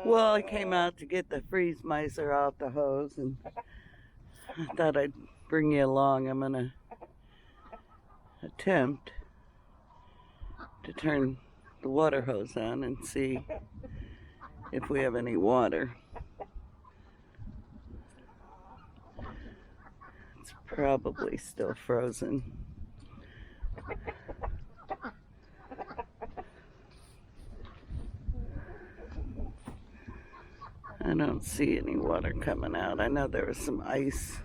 Well, I came out to get the freeze micer off the hose, and I thought I'd bring you along. I'm gonna attempt to turn the water hose on and see if we have any water. It's probably still frozen. I don't see any water coming out. I know there was some ice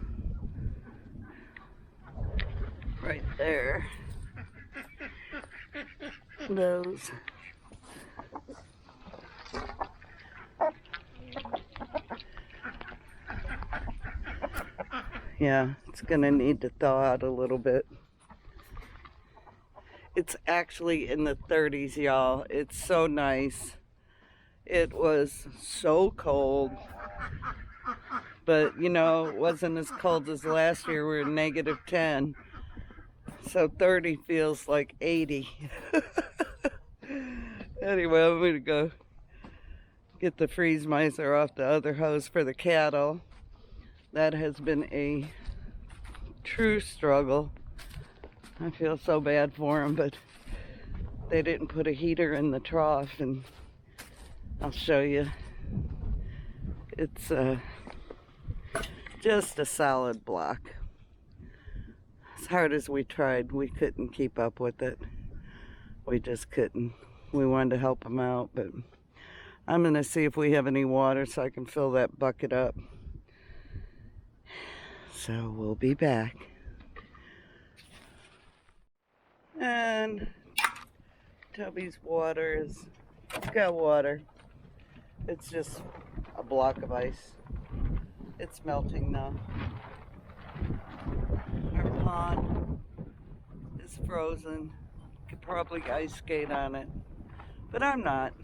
right there. Those. Yeah, it's gonna need to thaw out a little bit. It's actually in the 30s, y'all. It's so nice. It was so cold, but you know, it wasn't as cold as last year. We were -10, so 30 feels like 80. Anyway, I'm gonna go get the freeze micer off the other hose for the cattle. That has been a true struggle. I feel so bad for them, but they didn't put a heater in the trough, and I'll show you. It's just a solid block. As hard as we tried, we couldn't keep up with it. We just couldn't. We wanted to help them out, but I'm going to see if we have any water so I can fill that bucket up. So we'll be back. And Toby's water is, it's got water. It's just a block of ice. It's melting now. Our pond is frozen. Could probably ice skate on it, but I'm not.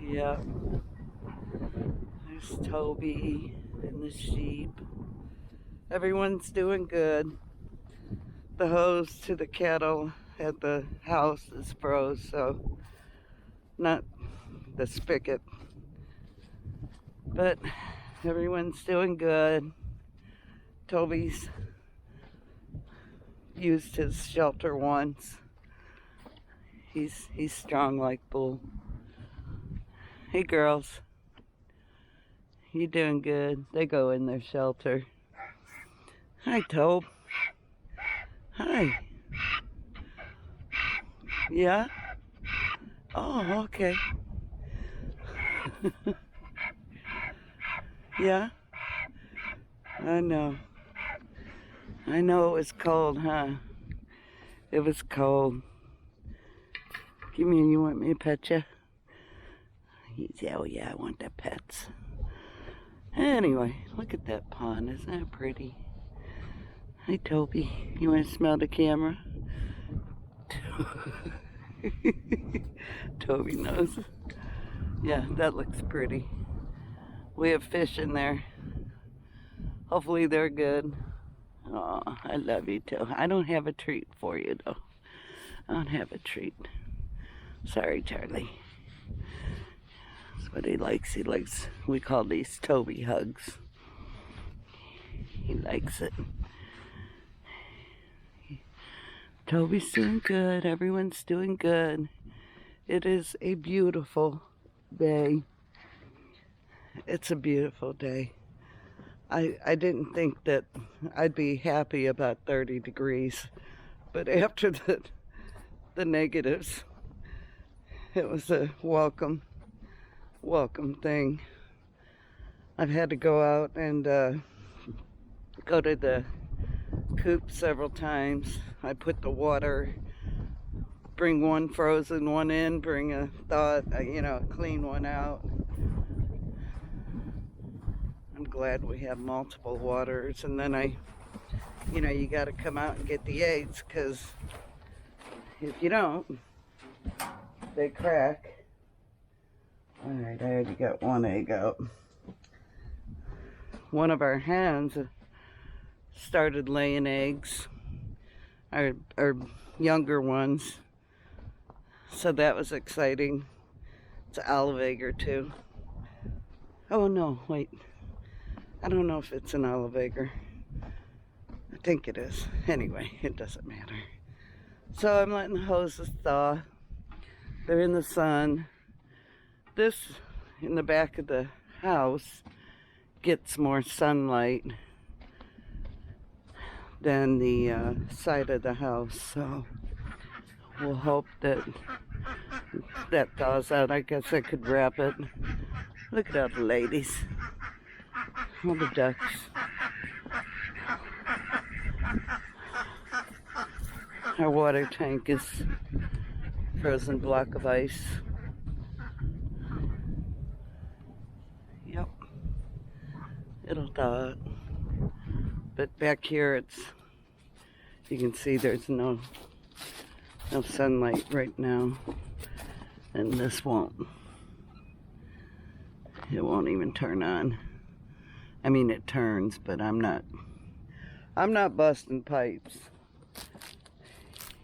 Yep. There's Toby and the sheep. Everyone's doing good. The hose to the cattle at the house is froze, so not the spigot. But everyone's doing good. Toby's used his shelter once. He's strong like bull. Hey girls, you doing good? They go in their shelter. Hi, Tobe. Hi. Yeah? Oh, okay. Yeah? I know. I know it was cold, huh? It was cold. Give me, you want me to pet you? Oh yeah, I want the pets. Anyway, look at that pond. Isn't that pretty? Hi, Toby. You want to smell the camera? Toby knows. Yeah, that looks pretty. We have fish in there. Hopefully they're good. Oh, I love you too. I don't have a treat for you though. I don't have a treat. Sorry, Charlie. That's what he likes. He likes, we call these Toby hugs. He likes it. Toby's doing good. Everyone's doing good. It is a beautiful day. It's a beautiful day. I didn't think that I'd be happy about 30 degrees, but after the negatives, it was a welcome thing. I've had to go out and go to the coop several times. I put the water, bring one frozen one in, bring a thawed, clean one out. I'm glad we have multiple waters. And then you got to come out and get the eggs, because if you don't, they crack. All right, I already got one egg out. One of our hens started laying eggs, our younger ones. So that was exciting. It's an olive egger too. Oh no, wait. I don't know if it's an olive egger. I think it is. Anyway, it doesn't matter. So I'm letting the hoses thaw. They're in the sun. This in the back of the house gets more sunlight than the side of the house. So we'll hope that that thaws out. I guess I could wrap it. Look at all the ladies. All the ducks. Our water tank is frozen block of ice. Yep. It'll thaw out. But back here it's, you can see there's no sunlight right now. And this won't. It won't even turn on. I mean, it turns, but I'm not busting pipes.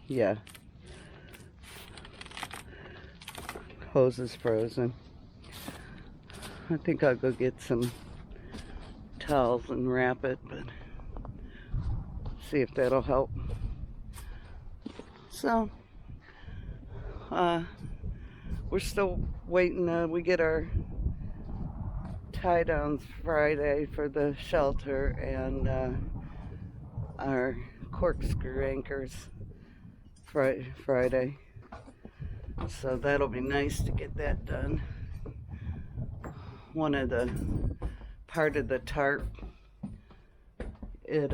Yeah. Hose is frozen. I think I'll go get some towels and wrap it, but see if that'll help. So, we're still waiting. We get our tie downs Friday for the shelter and our corkscrew anchors Friday. So that'll be nice to get that done. One of the part of the tarp, it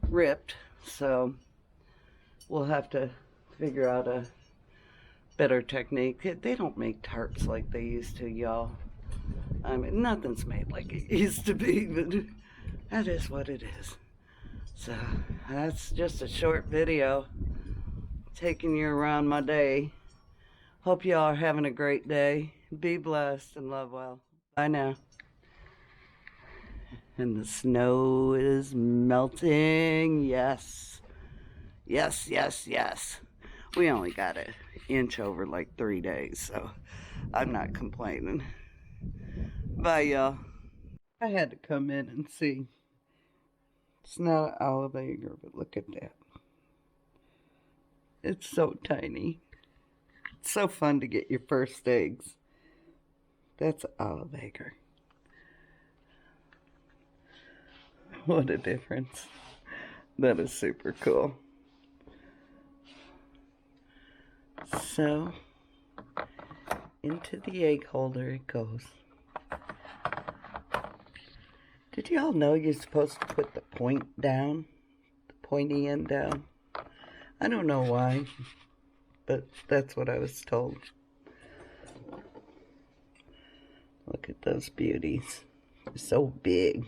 ripped, so we'll have to figure out a better technique. They don't make tarps like they used to, y'all. I mean, nothing's made like it used to be, but that is what it is. So that's just a short video taking you around my day. Hope y'all are having a great day. Be blessed and love well. Bye now. And the snow is melting. Yes. Yes, yes, yes. We only got an inch over like 3 days, so I'm not complaining. Bye, y'all. I had to come in and see. It's not an olive egger, but look at that. It's so tiny. It's so fun to get your first eggs. That's an olive egger. What a difference. That is super cool. So, into the egg holder it goes. Did y'all know you're supposed to put the point down? The pointy end down? I don't know why, but that's what I was told. Look at those beauties. They're so big.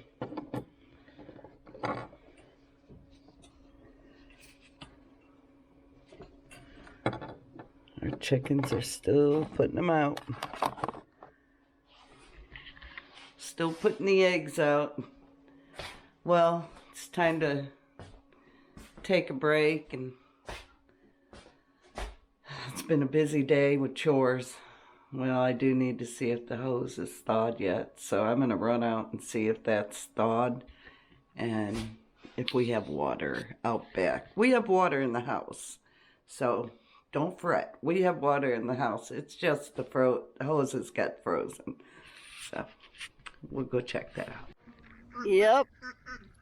Our chickens are still putting them out. Still putting the eggs out. Well, it's time to take a break, and it's been a busy day with chores. Well, I do need to see if the hose is thawed yet, so I'm going to run out and see if that's thawed and if we have water out back. We have water in the house, so don't fret. We have water in the house. It's just the hoses got frozen. So we'll go check that out. Yep,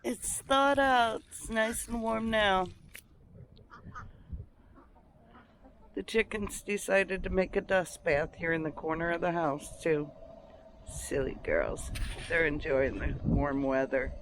it's thawed out. It's nice and warm now. The chickens decided to make a dust bath here in the corner of the house too. Silly girls. They're enjoying the warm weather.